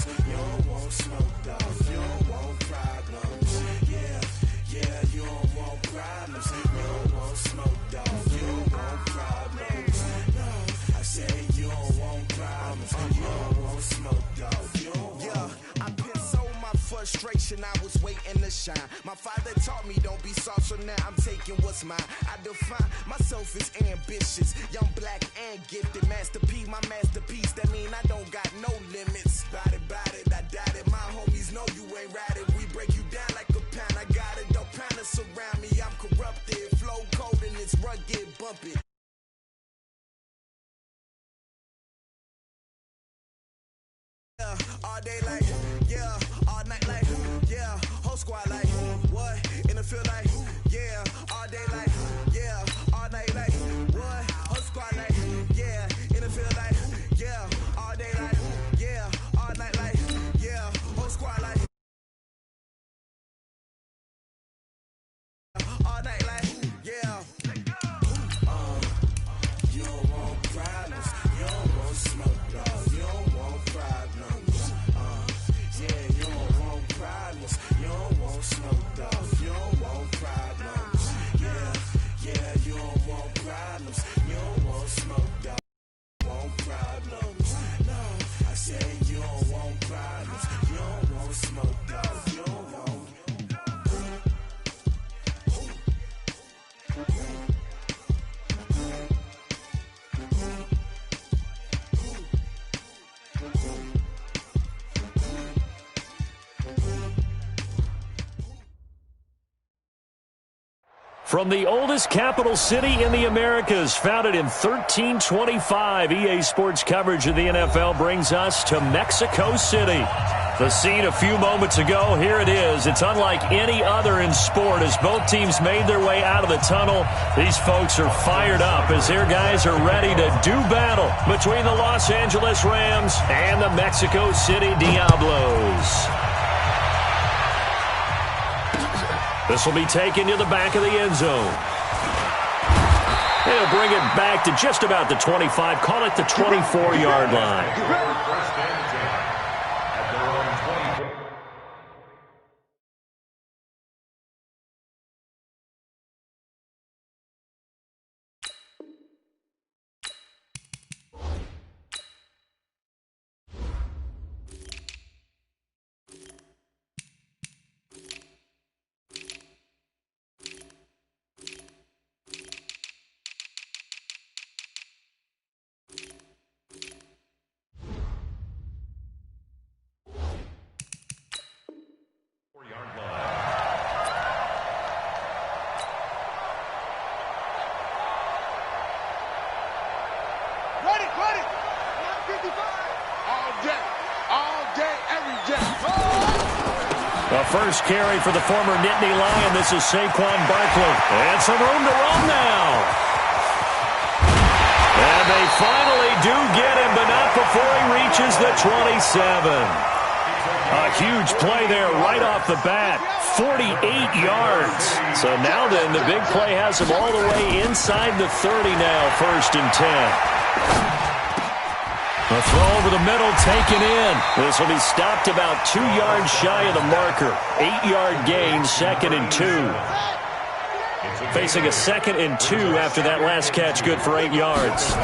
problems. You don't want smoke, dog. You don't want problems. Yeah, yeah, you don't want problems. You don't want smoke, dog. You don't want problems. No, I said you don't want problems. You don't want smoke, dog. You don't want. Yeah, I've been so my frustration, I was waiting to shine. My father taught me don't be soft, so now I'm taking what's mine. I define myself as ambitious, young, black, and gifted. Master P, my masterpiece. That mean I don't got no limits. Bout it, I doubt it. My homies know you ain't ratted. We break you down like a pound. I got it, don't pound to surround me. I'm corrupted, flow cold and it's rugged, bumpy. Yeah, all day like, yeah, all night like, yeah, whole squad like, what? In the field like, yeah, all day like, yeah, all night like, what? Whole squad like, yeah, in the field like, yeah, all day like, yeah, all night like, yeah, whole squad like, all night like, yeah. You don't want problems, you don't want smoke, dog, you don't want problems. Yeah, you don't want problems, you don't want smoke, dog, you don't want problems. Yeah, yeah, you don't want problems, you don't want smoke, dog, you don't want problems. No, I said you don't want problems, you don't want smoke, dog, you don't want. From the oldest capital city in the Americas, founded in 1325, EA Sports coverage of the NFL brings us to Mexico City. The scene a few moments ago, here it is. It's unlike any other in sport as both teams made their way out of the tunnel. These folks are fired up as their guys are ready to do battle between the Los Angeles Rams and the Mexico City Diablos. This will be taken to the back of the end zone. They'll bring it back to just about the 25, call it the 24-yard line. The first carry for the former Nittany Lion. This is Saquon Barkley. And some room to run now. And they finally do get him, but not before he reaches the 27. A huge play there right off the bat. 48 yards. So now then, the big play has him all the way inside the 30 now, 1st and 10. A throw over the middle, taken in. This will be stopped about 2 yards shy of the marker. 8-yard gain, 2nd and 2. Facing a 2nd and 2 after that last catch, good for 8 yards.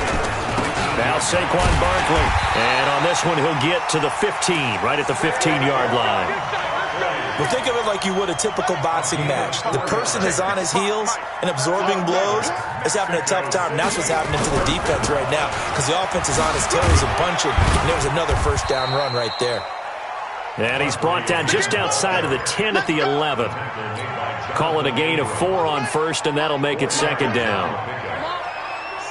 Now Saquon Barkley. And on this one, he'll get to the 15, right at the 15-yard line. Well, think of it like you would a typical boxing match. The person is on his heels and absorbing blows. Is having a tough time, and that's what's happening to the defense right now because the offense is on his toes and bunching, and there was another first down run right there. And he's brought down just outside of the 10 at the 11. Call it a gain of 4 on first, and that'll make it 2nd down.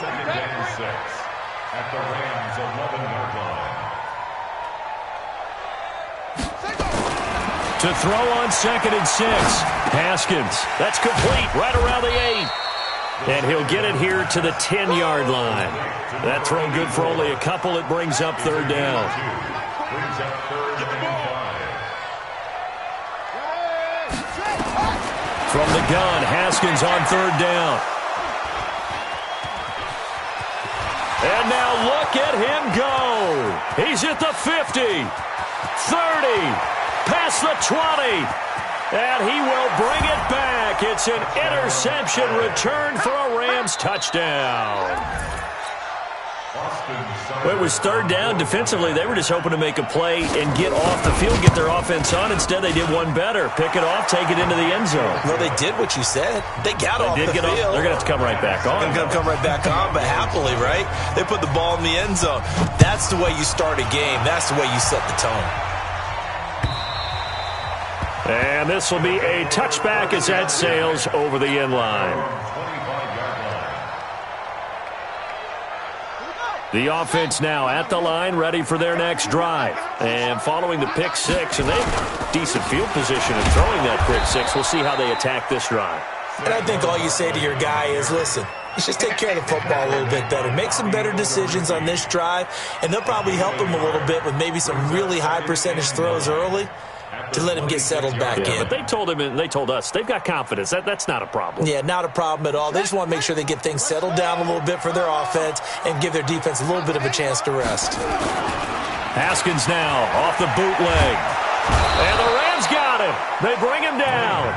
2nd and 6 at the Rams' 11-yard line. To throw on 2nd and 6. Haskins. That's complete right around the 8. And he'll get it here to the 10-yard line. That throw good for only a couple. It brings up 3rd down. Brings up 3rd and 5. From the gun, Haskins on 3rd down. And now look at him go. He's at the 50. 30, past the 20, and he will bring it back. It's an interception return for a Rams touchdown. Well, it was third down. Defensively, they were just hoping to make a play and get off the field, get their offense on. Instead, they did one better. Pick it off, take it into the end zone. Well, they did what you said. They got off the field. They're going to have to come right back on. They're going to come right back on, but happily, right? They put the ball in the end zone. That's the way you start a game. That's the way you set the tone. And this will be a touchback as that sails over the end line. The offense now at the line, ready for their next drive. And following the pick six, and they have decent field position in throwing that pick six. We'll see how they attack this drive. And I think all you say to your guy is, listen, let's just take care of the football a little bit better. Make some better decisions on this drive, and they'll probably help him a little bit with maybe some really high percentage throws early to let him get settled back in. But they told him and they told us they've got confidence. That's not a problem. Yeah, not a problem at all. They just want to make sure they get things settled down a little bit for their offense and give their defense a little bit of a chance to rest. Haskins now off the bootleg. And the Rams got him. They bring him down.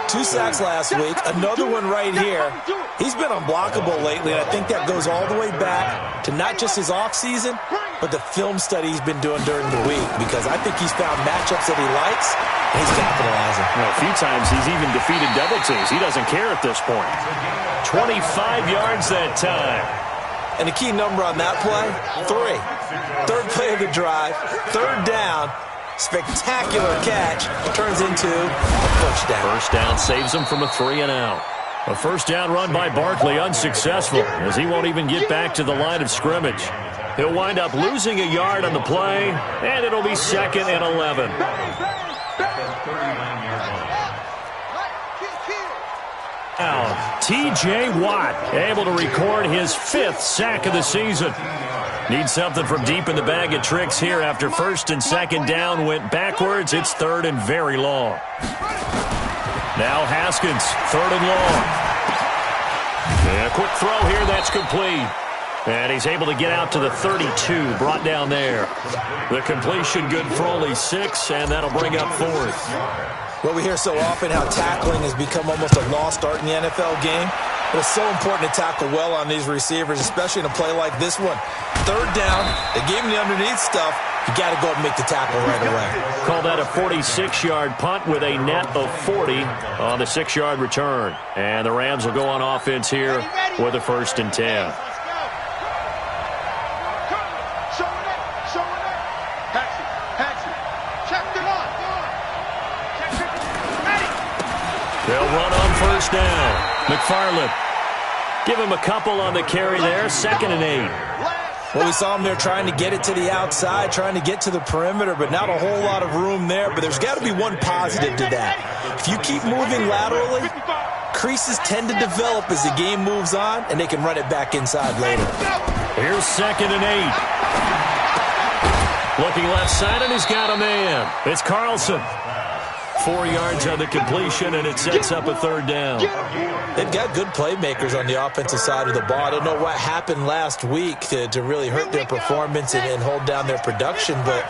2 sacks last week. Another one right here. He's been unblockable lately, and I think that goes all the way back to not just his offseason, but the film study he's been doing during the week, because I think he's found matchups that he likes, and he's capitalizing. Well, a few times he's even defeated double teams. He doesn't care at this point. 25 yards that time. And the key number on that play, 3. Third play of the drive, third down. Spectacular catch turns into a first down. First down saves him from a 3-and-out. A first down run by Barkley unsuccessful, as he won't even get back to the line of scrimmage. He'll wind up losing a yard on the play, and it'll be 2nd and 11. Now, T.J. Watt able to record his 5th sack of the season. Needs something from deep in the bag of tricks here after first and second down went backwards. It's 3rd and very long. Now Haskins, 3rd and long. And a quick throw here, that's complete. And he's able to get out to the 32, brought down there. The completion good for only 6, and that'll bring up 4th. Well, we hear so often how tackling has become almost a lost art in the NFL game. But it's so important to tackle well on these receivers, especially in a play like this one. 3rd down, they gave him the underneath stuff. You got to go and make the tackle right away. Call that a 46-yard punt with a net of 40 on the 6-yard return. And the Rams will go on offense here with a 1st and 10. They'll run on 1st down. McFarland. Give him a couple on the carry there. 2nd and 8. Well, we saw him there trying to get it to the outside, trying to get to the perimeter, but not a whole lot of room there. But there's got to be one positive to that. If you keep moving laterally, creases tend to develop as the game moves on, and they can run it back inside later. Here's 2nd and 8. Looking left side, and he's got a man. It's Carlson. 4 yards on the completion, and it sets up a 3rd down. They've got good playmakers on the offensive side of the ball. I don't know what happened last week to really hurt their performance and hold down their production, but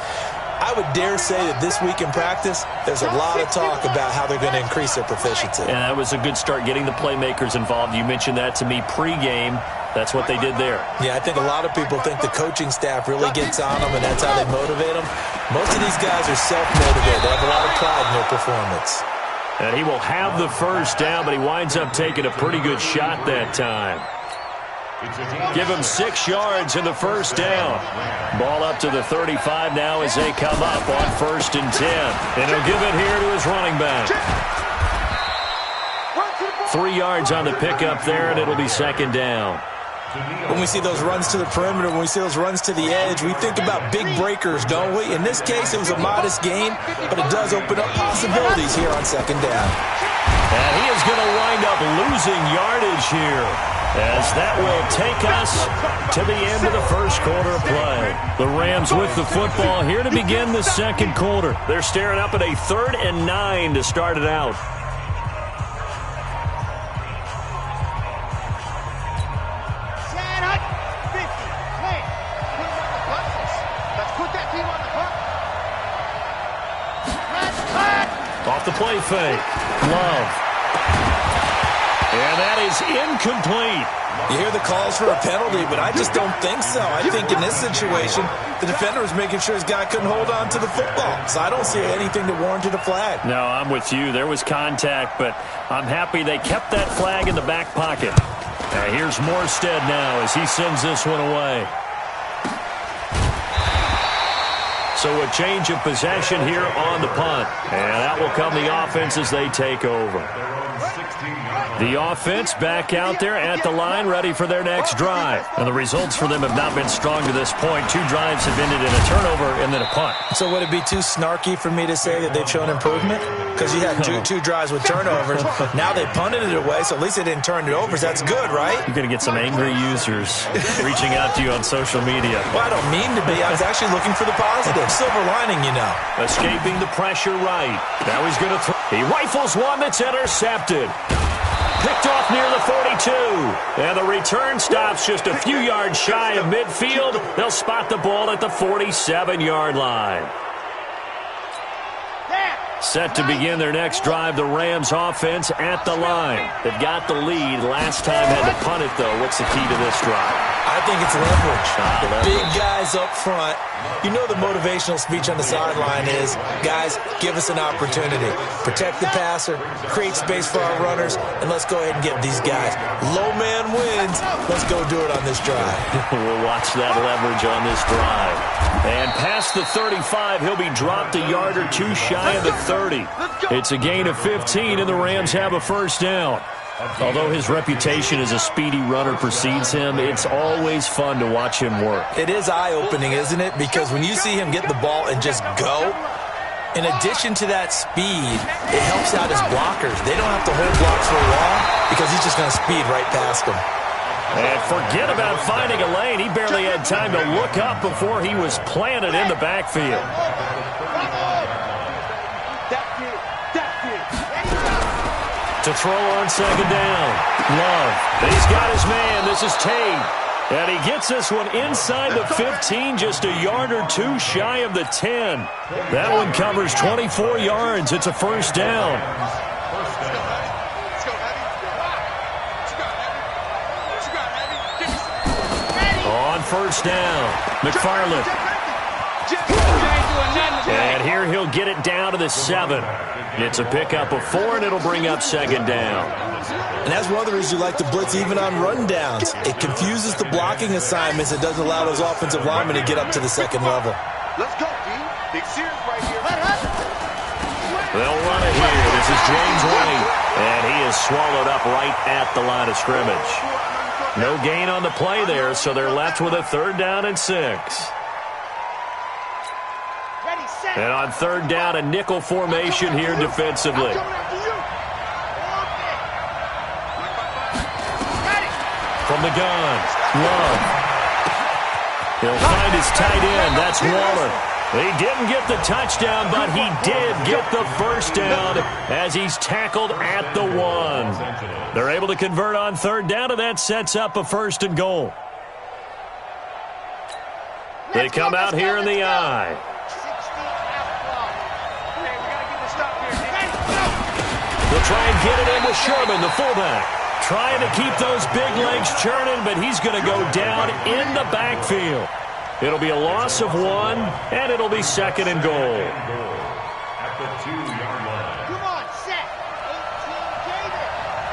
I would dare say that this week in practice, there's a lot of talk about how they're going to increase their proficiency. And that was a good start, getting the playmakers involved. You mentioned that to me pregame. That's what they did there. Yeah, I think a lot of people think the coaching staff really gets on them, and that's how they motivate them. Most of these guys are self-motivated. They have a lot of pride in their performance. And he will have the 1st down, but he winds up taking a pretty good shot that time. Give him 6 yards in the 1st down. Ball up to the 35 now as they come up on 1st and 10. And he'll give it here to his running back. 3 yards on the pickup there, and it'll be 2nd down. When we see those runs to the perimeter, when we see those runs to the edge, we think about big breakers, don't we? In this case, it was a modest gain, but it does open up possibilities here on 2nd down. And he is going to wind up losing yardage here, as that will take us to the end of the 1st quarter of play. The Rams with the football here to begin the 2nd quarter. They're staring up at a 3rd and 9 to start it out. Off the play fake. Love. And that is incomplete. You hear the calls for a penalty, but I just don't think so. I think in this situation, the defender was making sure his guy couldn't hold on to the football. So I don't see anything that warranted a flag. No, I'm with you. There was contact, but I'm happy they kept that flag in the back pocket. Here's Morstead now as he sends this one away. So a change of possession here on the punt. And that will come the offense as they take over. The offense back out there at the line, ready for their next drive. And the results for them have not been strong to this point. 2 drives have ended in a turnover and then a punt. So would it be too snarky for me to say that they've shown improvement? Because you had two drives with turnovers. Now they punted it away, so at least they didn't turn it over. So that's good, right? You're going to get some angry users reaching out to you on social media. Well, I don't mean to be. I was actually looking for the positive. Silver lining, you know. Escaping the pressure right. Now he's going to throw. He rifles one that's intercepted. Picked off near the 42. And the return stops just a few yards shy of midfield. They'll spot the ball at the 47-yard line. Set to begin their next drive, the Rams offense at the line. They've got the lead. Last time had to punt it, though. What's the key to this drive? I think it's leverage. The big guys up front. You know the motivational speech on the sideline is, guys, give us an opportunity. Protect the passer, create space for our runners, and let's go ahead and get these guys. Low man wins. Let's go do it on this drive. We'll watch that leverage on this drive. And past the 35, he'll be dropped a yard or two shy of the 30. It's a gain of 15, and the Rams have a first down. Although his reputation as a speedy runner precedes him, it's always fun to watch him work. It is eye-opening, isn't it? Because when you see him get the ball and just go, in addition to that speed, it helps out his blockers. They don't have to hold blocks for long because he's just going to speed right past them. And forget about finding a lane. He barely had time to look up before he was planted in the backfield. To throw on second down. Love. He's got his man. This is Tate. And he gets this one inside the 15, just a yard or two shy of the 10. That one covers 24 yards. It's a first down. On first down, McFarland. And here he'll get it down to the 7. It's a pickup of 4, and it'll bring up second down. And that's one of the reasons you like to blitz even on rundowns. It confuses the blocking assignments. It doesn't allow those offensive linemen to get up to the second level. Let's go, D. Big series right here. They'll run it here. This is James White. And he is swallowed up right at the line of scrimmage. No gain on the play there, so they're left with a 3rd down and 6. And on 3rd down, a nickel formation here defensively. From the gun, Love. He'll find his tight end. That's Waller. He didn't get the touchdown, but he did get the first down as he's tackled at the 1. They're able to convert on 3rd down, and that sets up a 1st and goal. They come out here in the eye. They'll try and get it in with Sherman, the fullback. Trying to keep those big legs churning, but he's going to go down in the backfield. It'll be a loss of 1, and it'll be 2nd and goal. At the 2-yard line. Come on, set. 18, David.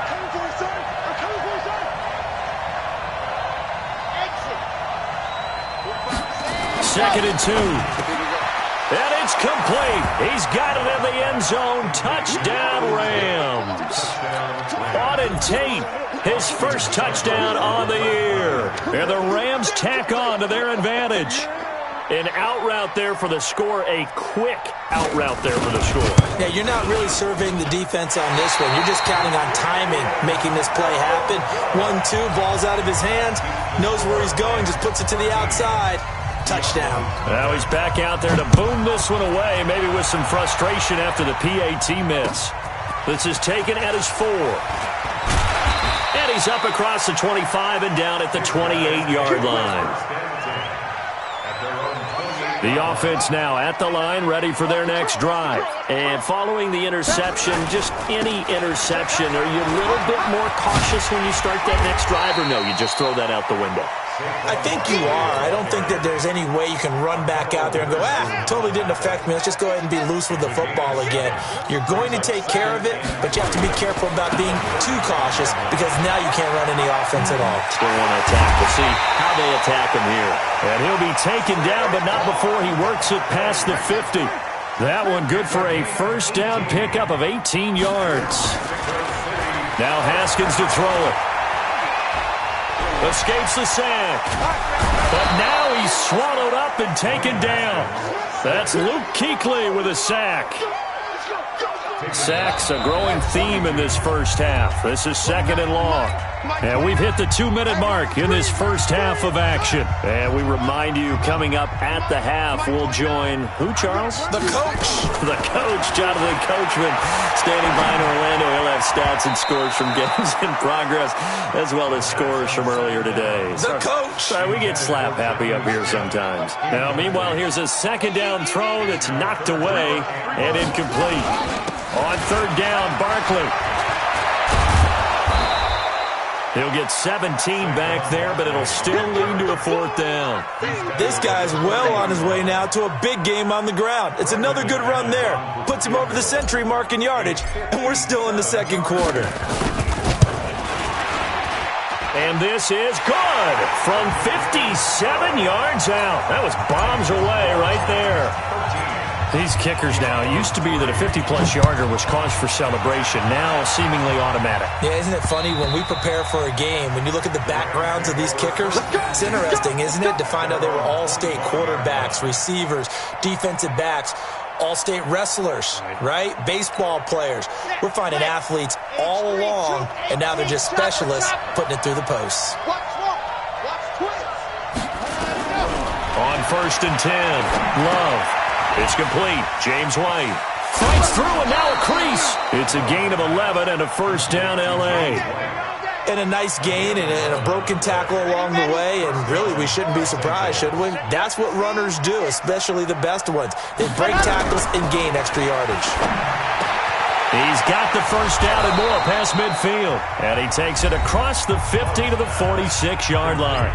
Coming to the side. I'm coming to the side. Exit. 2nd and 2. And it's complete. He's got it in the end zone. Touchdown, Rams. Auden Tate, his first touchdown on the year. And the Rams tack on to their advantage. An out route there for the score, a quick out route there for the score. Yeah, you're not really surveying the defense on this one. You're just counting on timing, making this play happen. 1-2, ball's out of his hands, knows where he's going, just puts it to the outside. Touchdown. Now he's back out there to boom this one away, maybe with some frustration after the PAT miss. This is taken at his 4. And he's up across the 25 and down at the 28-yard line. At their own 28 The offense now at the line, ready for their next drive. And following the interception, just any interception, are you a little bit more cautious when you start that next drive, or no, you just throw that out the window? I think you are. I don't think that there's any way you can run back out there and go, totally didn't affect me. Let's just go ahead and be loose with the football again. You're going to take care of it, but you have to be careful about being too cautious because now you can't run any offense at all. Still want to attack. We'll see how they attack him here. And he'll be taken down, but not before he works it past the 50. That one good for a first down pickup of 18 yards. Now Haskins to throw it. Escapes the sack. But now he's swallowed up and taken down. That's Luke Kuechly with a sack. Sacks a growing theme in this first half. This is 2nd and long. And we've hit the 2-minute mark in this first half of action. And we remind you, coming up at the half, we'll join who, Charles? The coach. The coach, Jonathan Coachman, standing by in Orlando. He'll have stats and scores from games in progress, as well as scores from earlier today. The coach. Sorry, we get slap happy up here sometimes. Now, meanwhile, here's a 2nd down throw that's knocked away and incomplete. On 3rd down, Barkley. He'll get 17 back there, but it'll still lead to a 4th down. This guy's well on his way now to a big game on the ground. It's another good run there. Puts him over the century mark in yardage, and we're still in the 2nd quarter. And this is good from 57 yards out. That was bombs away right there. These kickers now, it used to be that a 50-plus yarder was cause for celebration, now seemingly automatic. Yeah, isn't it funny when we prepare for a game, when you look at the backgrounds of these kickers, it's interesting, isn't it, to find out they were all-state quarterbacks, receivers, defensive backs, all-state wrestlers, right? Baseball players. We're finding athletes all along, and now they're just specialists putting it through the posts. On 1st and 10, Love. It's complete. James White fights through and now a crease. It's a gain of 11 and a first down L.A. And a nice gain and a broken tackle along the way, and really we shouldn't be surprised, should we? That's what runners do, especially the best ones. They break tackles and gain extra yardage. He's got the first down and more past midfield. And he takes it across the 50 to the 46-yard line.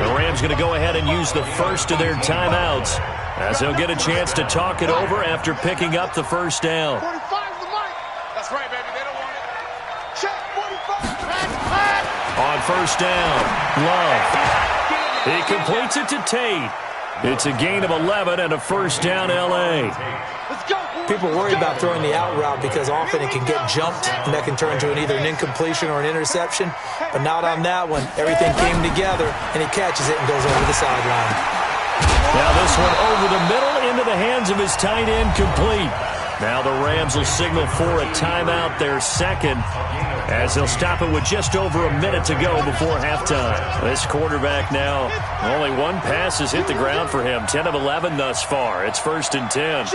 The Rams going to go ahead and use the first of their timeouts, as he'll get a chance to talk it over after picking up the first down. 45 is the mark. That's right, baby. They don't want it. Check 45. On first down, Love. He completes it to Tate. It's a gain of 11 and a first down L.A. Let's go. People worry about throwing the out route because often it can get jumped, and that can turn into either an incompletion or an interception. But not on that one. Everything came together, and he catches it and goes over the sideline. Now this one over the middle into the hands of his tight end, complete. Now the Rams will signal for a timeout, their 2nd, as they'll stop it with just over a minute to go before halftime. This quarterback now, only one pass has hit the ground for him. 10 of 11 thus far. It's 1st and 10.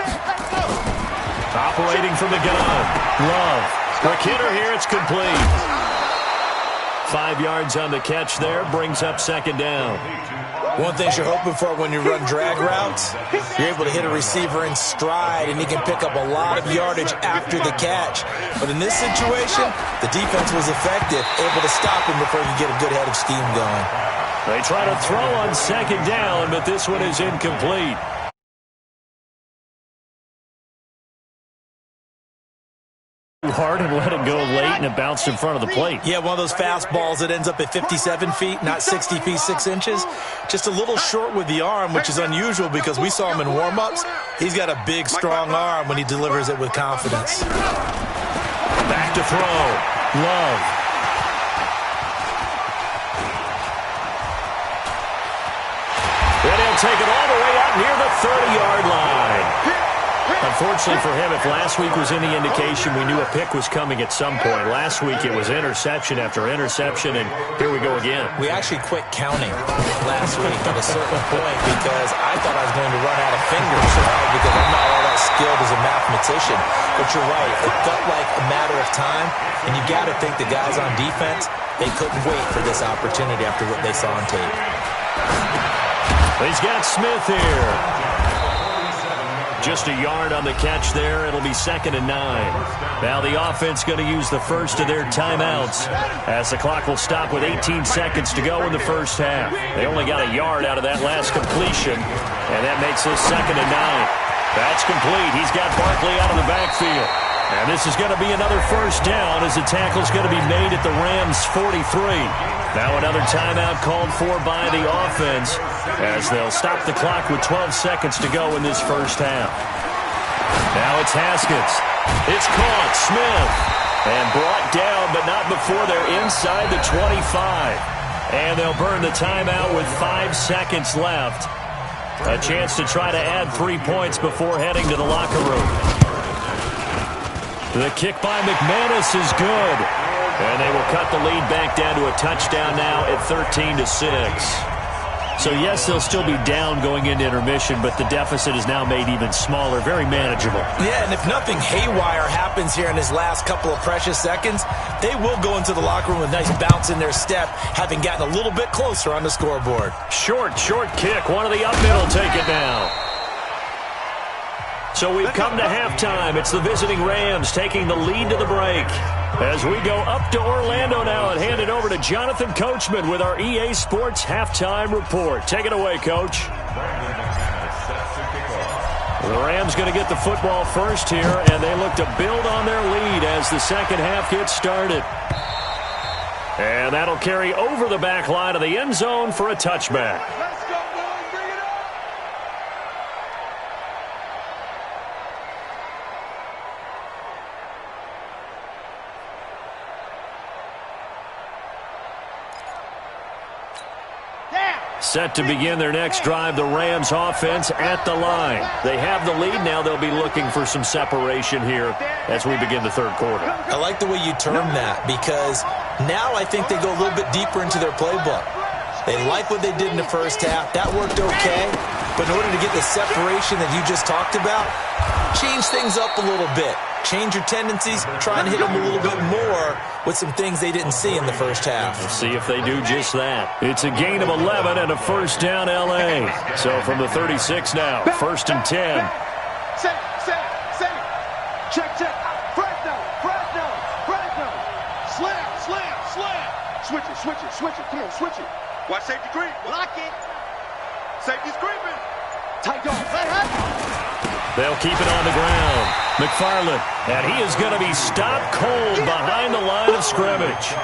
Operating from the gun. Love. Quick hitter here. It's complete. 5 yards on the catch there. Brings up 2nd down. One thing you're hoping for when you run drag routes, you're able to hit a receiver in stride, and he can pick up a lot of yardage after the catch. But in this situation, the defense was effective, able to stop him before he could get a good head of steam going. They try to throw on 2nd down, but this one is incomplete. Hard and let it go late, and it bounced in front of the plate. Yeah, one of those fastballs that ends up at 57 feet, not 60 feet 6 inches. Just a little short with the arm, which is unusual because we saw him in warm-ups. He's got a big, strong arm when he delivers it with confidence. Back to throw. Love. And he'll take it all the way out near the 30-yard line. Unfortunately for him, if last week was any indication, we knew a pick was coming at some point. Last week it was interception after interception, and here we go again. We actually quit counting last week at a certain point because I thought I was going to run out of fingers, right? Because I'm not all that skilled as a mathematician. But you're right, it felt like a matter of time, and you got to think the guys on defense, they couldn't wait for this opportunity after what they saw on tape. He's got Smith here. Just a yard on the catch there. It'll be 2nd and 9. Now the offense going to use the first of their timeouts as the clock will stop with 18 seconds to go in the first half. They only got a yard out of that last completion, and that makes this 2nd and 9. That's complete. He's got Barkley out of the backfield. And this is going to be another first down as the tackle's going to be made at the Rams' 43. Now another timeout called for by the offense as they'll stop the clock with 12 seconds to go in this first half. Now it's Haskins. It's caught. Smith. And brought down, but not before they're inside the 25. And they'll burn the timeout with 5 seconds left. A chance to try to add 3 points before heading to the locker room. The kick by McManus is good. And they will cut the lead back down to a touchdown now at 13-6. So, yes, they'll still be down going into intermission, but the deficit is now made even smaller, very manageable. Yeah, and if nothing haywire happens here in his last couple of precious seconds, they will go into the locker room with a nice bounce in their step, having gotten a little bit closer on the scoreboard. Short kick. One of the up middle take it now. So we've come to halftime. It's the visiting Rams taking the lead to the break. As we go up to Orlando now and hand it over to Jonathan Coachman with our EA Sports Halftime Report. Take it away, Coach. The Rams going to get the football first here, and they look to build on their lead as the second half gets started. And that'll carry over the back line of the end zone for a touchback. Set to begin their next drive, the Rams offense at the line. They have the lead. Now they'll be looking for some separation here as we begin the third quarter. I like the way you term that because now I think they go a little bit deeper into their playbook. They like what they did in the first half. That worked okay. But in order to get the separation that you just talked about, change things up a little bit. Change your tendencies, try and hit them a little bit more with some things they didn't see in the first half. We'll see if they do just that. It's a gain of 11 and a first down L.A. So from the 36 now, 1st and 10. Set. Check. Fresno. Slam. Switch it. Come on, switch it. Watch safety creep. Lock it. Safety's creeping. Tight dog. They'll keep it on the ground. McFarland, and he is going to be stopped cold behind the line of scrimmage.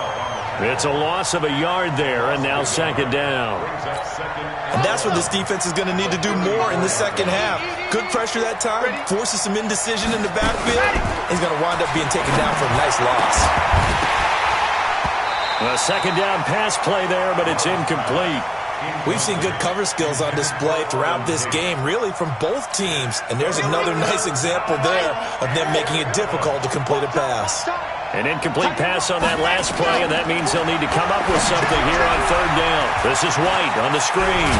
It's a loss of a yard there, and now 2nd down. And that's what this defense is going to need to do more in the second half. Good pressure that time, forces some indecision in the backfield. He's going to wind up being taken down for a nice loss. A 2nd down pass play there, but it's incomplete. We've seen good cover skills on display throughout this game, really from both teams. And there's another nice example there of them making it difficult to complete a pass. An incomplete pass on that last play, and that means they'll need to come up with something here on 3rd down. This is White on the screen.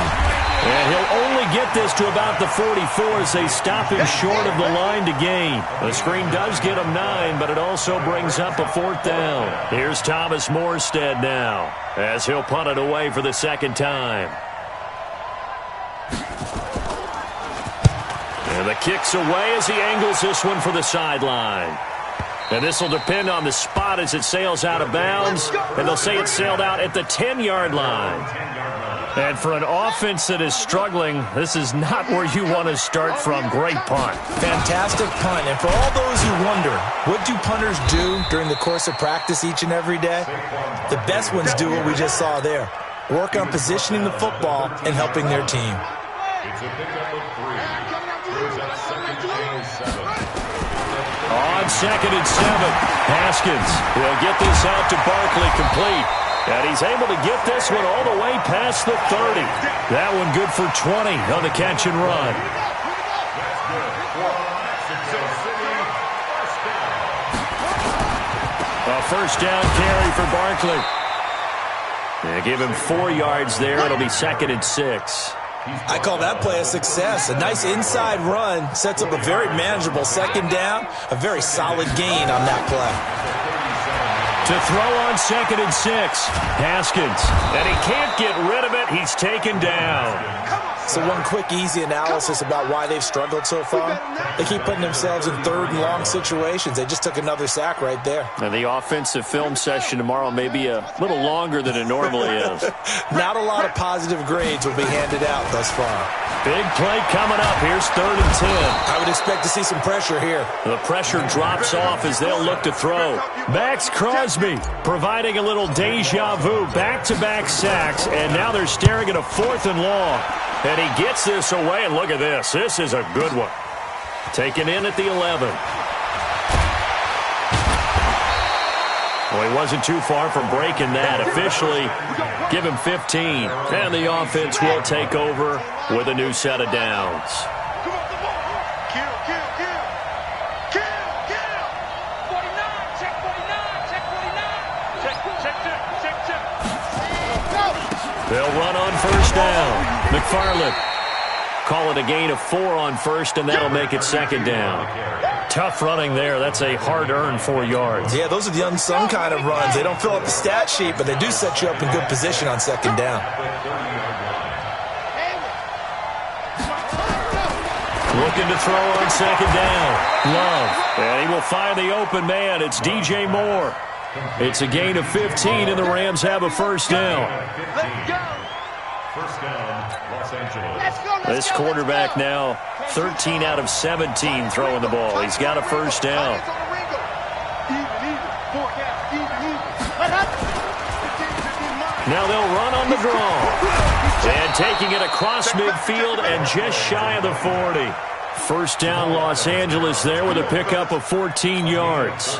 And he'll only get this to about the 44 as they stop him short of the line to gain. The screen does get him 9, but it also brings up a 4th down. Here's Thomas Morstead now as he'll punt it away for the 2nd time. And the kick's away as he angles this one for the sideline. And this will depend on the spot as it sails out of bounds. And they'll say it sailed out at the 10-yard line. And for an offense that is struggling, this is not where you want to start from. Great punt. Fantastic punt. And for all those who wonder, what do punters do during the course of practice each and every day? The best ones do what we just saw there. Work on positioning the football and helping their team. It's a pickup of 3. Here's that 2nd and 7. On 2nd and 7, Haskins will get this out to Barkley complete. And he's able to get this one all the way past the 30. That one good for 20 on the catch and run. A first down carry for Barkley. They give him 4 yards there. It'll be 2nd and 6. I call that play a success. A nice inside run sets up a very manageable 2nd down. A very solid gain on that play. To throw on 2nd and 6, Haskins. And he can't get rid of it. He's taken down. So one quick, easy analysis about why they've struggled so far. They keep putting themselves in third and long situations. They just took another sack right there. And the offensive film session tomorrow may be a little longer than it normally is. Not a lot of positive grades will be handed out thus far. Big play coming up. Here's 3rd and 10. I would expect to see some pressure here. The pressure drops off as they'll look to throw. Max Crosby providing a little deja vu. Back-to-back sacks, and now they're staring at a 4th and long. And he gets this away, and look at this. This is a good one. Taken in at the 11. Well, he wasn't too far from breaking that. Officially, give him 15. And the offense will take over with a new set of downs. Kill, kill, kill. Kill, kill. 49, check 49, check 49. Check. They'll run on 1st down. McFarland call it a gain of 4 on 1st, and that'll make it 2nd down. Tough running there. That's a hard-earned 4 yards. Yeah, those are the unsung kind of runs. They don't fill up the stat sheet, but they do set you up in good position on 2nd down. Looking to throw on 2nd down. Love. And he will find the open man. It's DJ Moore. It's a gain of 15, and the Rams have a 1st down. Let's go. 1st down, Los Angeles. This quarterback now 13 out of 17 throwing the ball. He's got a 1st down. Now they'll run on the draw. And taking it across midfield and just shy of the 40. 1st down Los Angeles there with a pickup of 14 yards.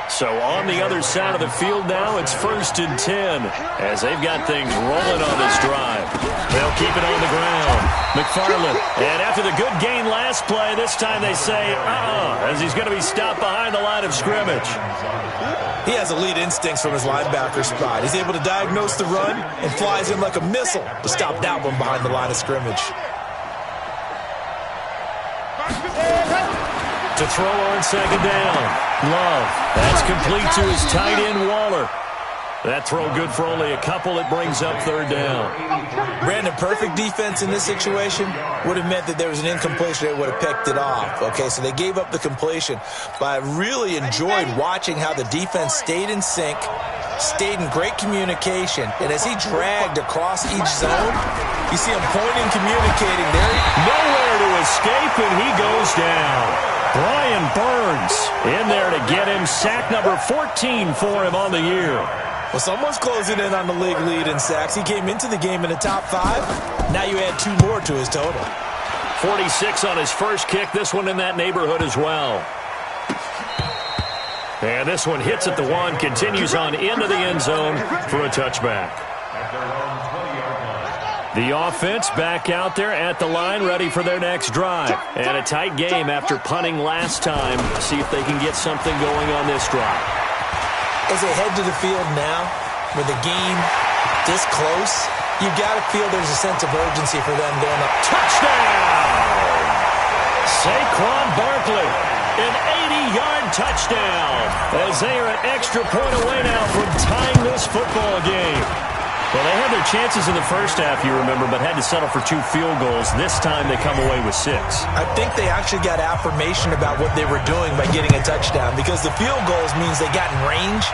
So on the other side of the field now, it's 1st and 10 as they've got things rolling on this drive. They'll keep it on the ground. McFarland, and after the good gain last play, this time they say, as he's going to be stopped behind the line of scrimmage. He has elite instincts from his linebacker spot. He's able to diagnose the run and flies in like a missile to stop that one behind the line of scrimmage. To throw on 2nd down. Love. That's complete to his tight end, Waller. That throw good for only a couple. It brings up 3rd down. Brandon, perfect defense in this situation would have meant that there was an incompletion that would have picked it off. Okay, so they gave up the completion. But I really enjoyed watching how the defense stayed in sync, stayed in great communication, and as he dragged across each zone, you see him pointing, communicating there. Nowhere to escape, and he goes down. Brian Burns in there to get him. Sack number 14 for him on the year. Well, someone's closing in on the league lead in sacks. He came into the game in the top 5. Now you add 2 more to his total. 46 on his first kick. This one in that neighborhood as well. And this one hits at the 1, continues on into the end zone for a touchback. The offense back out there at the line, ready for their next drive. And a tight game after punting last time. See if they can get something going on this drive. As they head to the field now, with the game this close, you've got to feel there's a sense of urgency for them going up. Touchdown! Saquon Barkley, an 80-yard touchdown, as they are an extra point away now from tying this football game. Well, they had their chances in the first half, you remember, but had to settle for 2 field goals. This time they come away with 6. I think they actually got affirmation about what they were doing by getting a touchdown, because the field goals means they got in range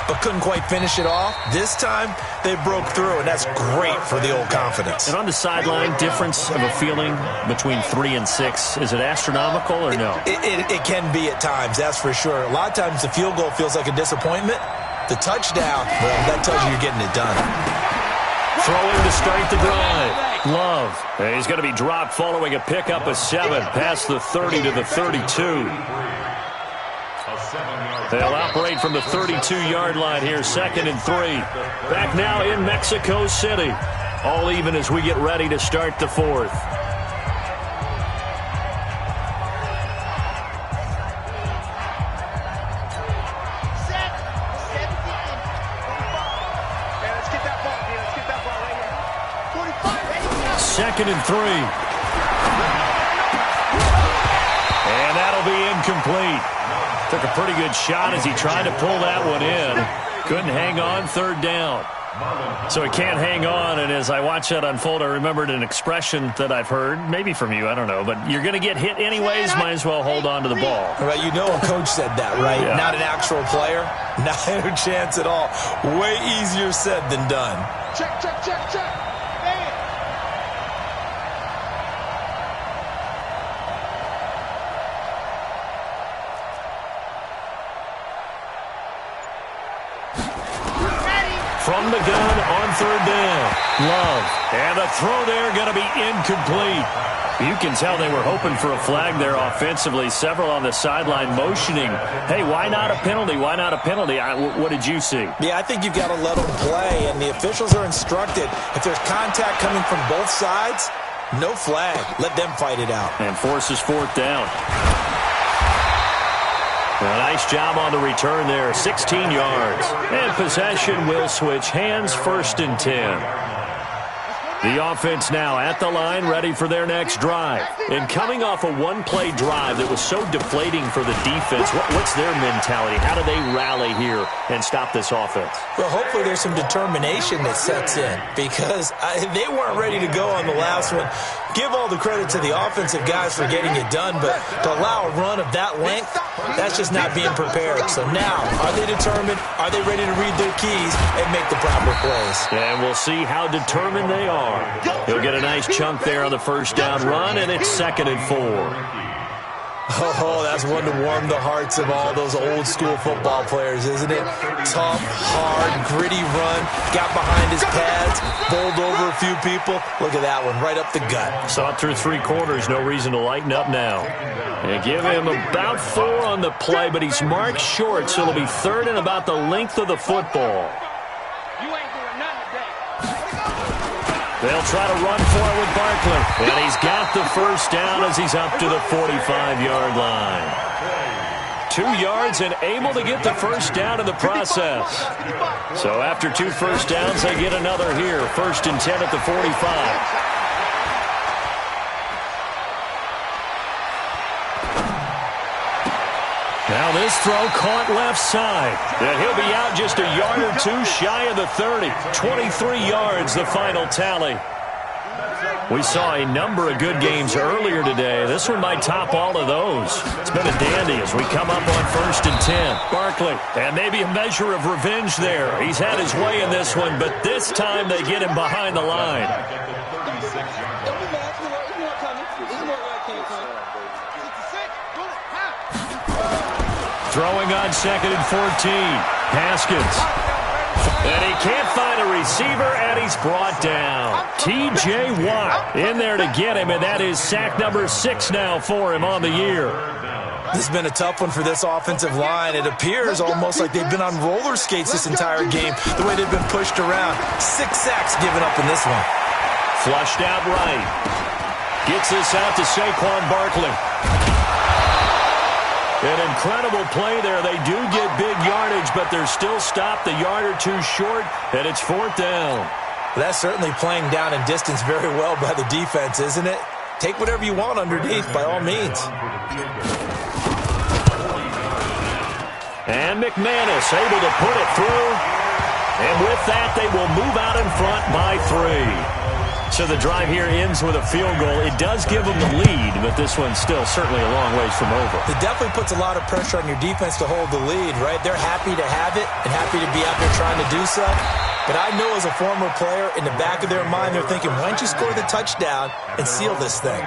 but couldn't quite finish it off. This time they broke through, and that's great for the old confidence. And on the sideline, difference of a feeling between 3 and 6, is it astronomical or no? It can be at times, that's for sure. A lot of times the field goal feels like a disappointment. The touchdown, well, that tells you you're getting it done. Throwing to start the drive. Love. And he's going to be dropped following a pickup of 7 past the 30 to the 32. They'll operate from the 32-yard line here, 2nd and 3. Back now in Mexico City. All even as we get ready to start the 4th. Second and 3. And that'll be incomplete. Took a pretty good shot as he tried to pull that one in. Couldn't hang on, third down. So he can't hang on, and as I watch that unfold, I remembered an expression that I've heard, maybe from you, I don't know, but you're going to get hit anyways, might as well hold on to the ball. Right, you know a coach said that, right? Yeah. Not an actual player. Not a chance at all. Way easier said than done. Check, check, check, check. Man. From the gun on third down. Love. And the throw there going to be incomplete. You can tell they were hoping for a flag there offensively. Several on the sideline motioning. Hey, why not a penalty? Why not a penalty? What did you see? Yeah, I think you've got to let them play, and the officials are instructed. If there's contact coming from both sides, no flag. Let them fight it out. And forces fourth down. A nice job on the return there, 16 yards. And possession will switch hands, 1st and 10. The offense now at the line, ready for their next drive. And coming off a one-play drive that was so deflating for the defense, what's their mentality? How do they rally here and stop this offense? Well, hopefully there's some determination that sets in, because they weren't ready to go on the last one. Give all the credit to the offensive guys for getting it done, but to allow a run of that length, that's just not being prepared. So now, are they determined? Are they ready to read their keys and make the proper plays? And we'll see how determined they are. He'll get a nice chunk there on the first down run, and it's 2nd and 4. Oh, that's one to warm the hearts of all those old-school football players, isn't it? Tough, hard, gritty run, got behind his pads, bowled over a few people. Look at that one, right up the gut. Saw it through 3 quarters, no reason to lighten up now. And give him about 4 on the play, but he's marked short, so it'll be 3rd and about the length of the football. You ain't doing nothing today. They'll try to run for it with Barkley. And he's got the first down as he's up to the 45-yard line. 2 yards and able to get the first down in the process. So after 2 first downs, they get another here. 1st and 10 at the 45. Now this throw caught left side. And he'll be out just a yard or 2 shy of the 30. 23 yards, the final tally. We saw a number of good games earlier today. This one might top all of those. It's been a dandy as we come up on 1st and 10. Barkley, and maybe a measure of revenge there. He's had his way in this one, but this time they get him behind the line. Throwing on 2nd and 14. Haskins. And he can't find a receiver, and he's brought down. T.J. Watt in there to get him, and that is sack number 6 now for him on the year. This has been a tough one for this offensive line. It appears almost like they've been on roller skates this entire game, the way they've been pushed around. 6 sacks given up in this one. Flushed out right. Gets this out to Saquon Barkley. An incredible play there. They do get big yardage, but they're still stopped a yard or 2 short, and it's 4th down. That's certainly playing down in distance very well by the defense, isn't it? Take whatever you want underneath, by all means. And McManus able to put it through. And with that, they will move out in front by 3. So the drive here ends with a field goal. It does give them the lead, but this one's still certainly a long ways from over. It definitely puts a lot of pressure on your defense to hold the lead, right? They're happy to have it and happy to be out there trying to do so. But I know as a former player, in the back of their mind, they're thinking, why don't you score the touchdown and seal this thing?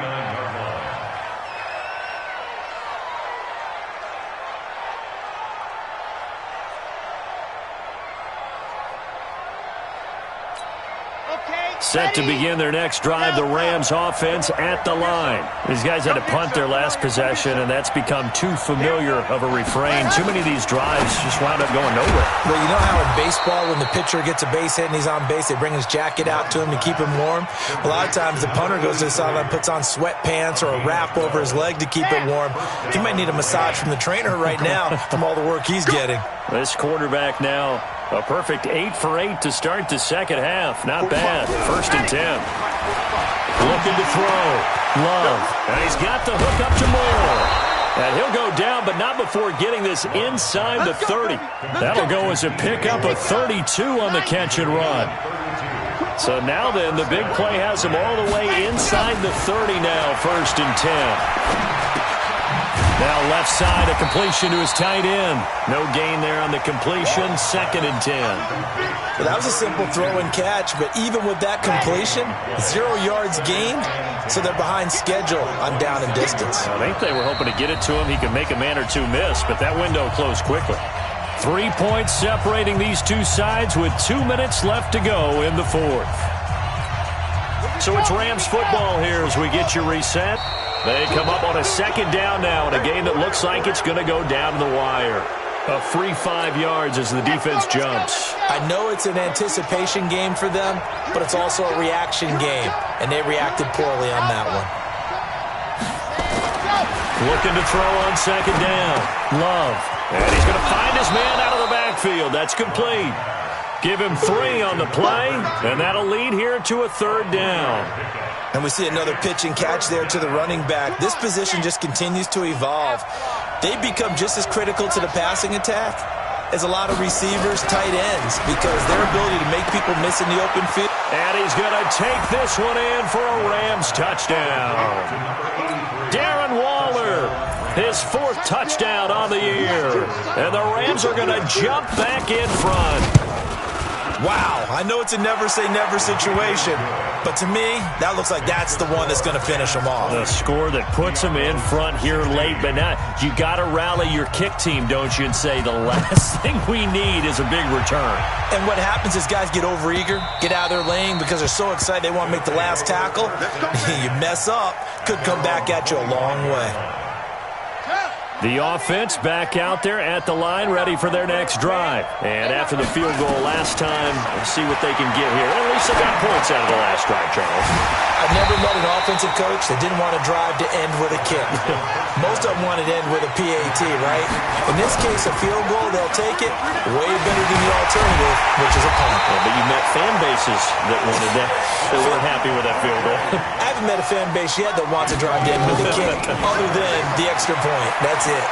Set to begin their next drive, the Rams offense at the line. These guys had to punt their last possession, and that's become too familiar of a refrain. Too many of these drives just wound up going nowhere. Well, you know how in baseball, when the pitcher gets a base hit and he's on base, they bring his jacket out to him to keep him warm? A lot of times the punter goes to the sideline, puts on sweatpants or a wrap over his leg to keep it warm. He might need a massage from the trainer right now from all the work he's getting. This quarterback now, a perfect 8 for 8 to start the second half. Not bad. 1st and 10. Looking to throw. Love. And he's got the hook up to Moore. And he'll go down, but not stop before getting this inside the 30. That'll go as a pickup of 32 on the catch and run. So now then, the big play has him all the way inside the 30 now, 1st and 10. Now left side, a completion to his tight end. No gain there on the completion, 2nd and 10. Well, that was a simple throw and catch, but even with that completion, 0 yards gained, so they're behind schedule on down and distance. I think they were hoping to get it to him. He could make a man or two miss, but that window closed quickly. 3 points separating these two sides with 2 minutes left to go in the 4th. So it's Rams football here as we get you reset. They come up on a 2nd down now in a game that looks like it's going to go down to the wire. A free 5 yards as the defense jumps. I know it's an anticipation game for them, but it's also a reaction game, and they reacted poorly on that one. Looking to throw on 2nd down. Love. And he's going to find his man out of the backfield. That's complete. Give him 3 on the play, and that'll lead here to a 3rd down. And we see another pitch and catch there to the running back. This position just continues to evolve. They become just as critical to the passing attack as a lot of receivers, tight ends, because their ability to make people miss in the open field. And he's going to take this one in for a Rams touchdown. Darren Waller, his 4th touchdown on the year. And the Rams are going to jump back in front. Wow, I know it's a never-say-never situation, but to me, that looks like that's the one that's going to finish them off. The score that puts them in front here late, but now you got to rally your kick team, don't you, and say the last thing we need is a big return. And what happens is guys get overeager, get out of their lane because they're so excited they want to make the last tackle. You mess up, could come back at you a long way. The offense back out there at the line, ready for their next drive. And after the field goal last time, we'll see what they can get here. At least they got points out of the last drive, Charles. I've never met an offensive coach that didn't want to drive to end with a kick. Most of them wanted to end with a PAT, right? In this case, a field goal, they'll take it way better than the alternative, which is a punt. Yeah, but you met fan bases that wanted that, that weren't happy with that field goal. I haven't met a fan base yet that wants to drive to end with a kick, other than the extra point. That's it.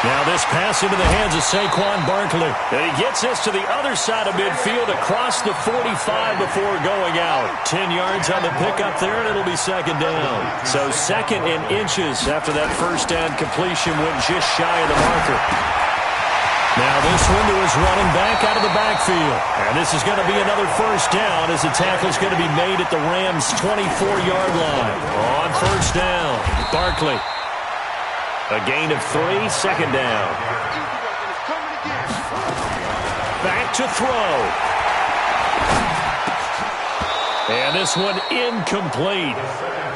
Now this pass into the hands of Saquon Barkley. And he gets this to the other side of midfield across the 45 before going out. 10 yards on the pickup there, and it'll be 2nd down. So 2nd in inches after that 1st down completion went just shy of the marker. Now this one to his running back out of the backfield. And this is going to be another 1st down as the tackle is going to be made at the Rams' 24-yard line. On 1st down, Barkley. A gain of 3, 2nd down. Back to throw. And this one incomplete.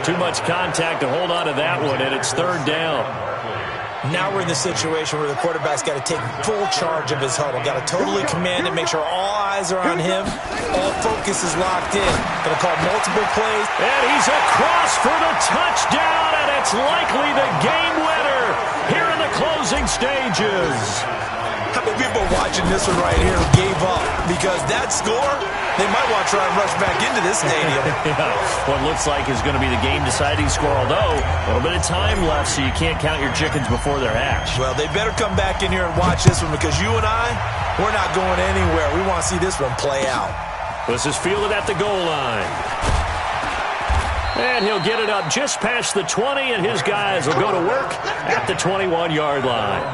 Too much contact to hold on to that one, and it's 3rd down. Now we're in the situation where the quarterback's got to take full charge of his huddle. Got to totally command it, make sure all eyes are on him. All focus is locked in. Going to call multiple plays. And he's across for the touchdown, and it's likely the game winner here in the closing stages. How many people watching this one right here gave up? Because that score, they might want to try and rush back into this stadium. Yeah, what looks like is going to be the game-deciding score, although a little bit of time left, so you can't count your chickens before they're hatched. Well, they better come back in here and watch this one, because you and I, we're not going anywhere. We want to see this one play out. This is fielded at the goal line. And he'll get it up just past the 20, and his guys will go to work at the 21-yard line.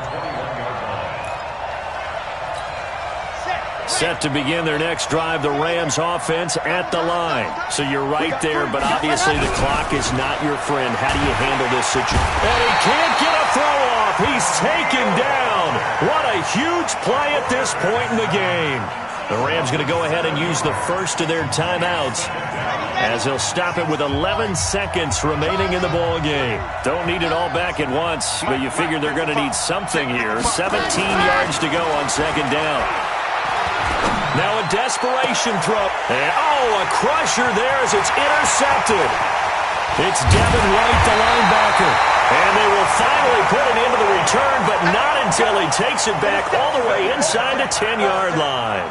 Set to begin their next drive, the Rams offense at the line. So you're right there, but obviously the clock is not your friend. How do you handle this situation? And he can't get a throw off. He's taken down. What a huge play at this point in the game. The Rams going to go ahead and use the first of their timeouts as they'll stop it with 11 seconds remaining in the ball game. Don't need it all back at once, but you figure they're going to need something here. 17 yards to go on 2nd down. Now a desperation throw. And, a crusher there as it's intercepted. It's Devin White, the linebacker. And they will finally put it into the return, but not until he takes it back all the way inside the 10-yard line.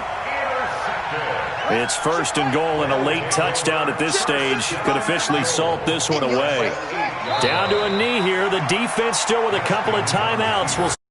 It's 1st and goal, and a late touchdown at this stage could officially salt this one away. Down to a knee here, the the defense still with a couple of timeouts. We'll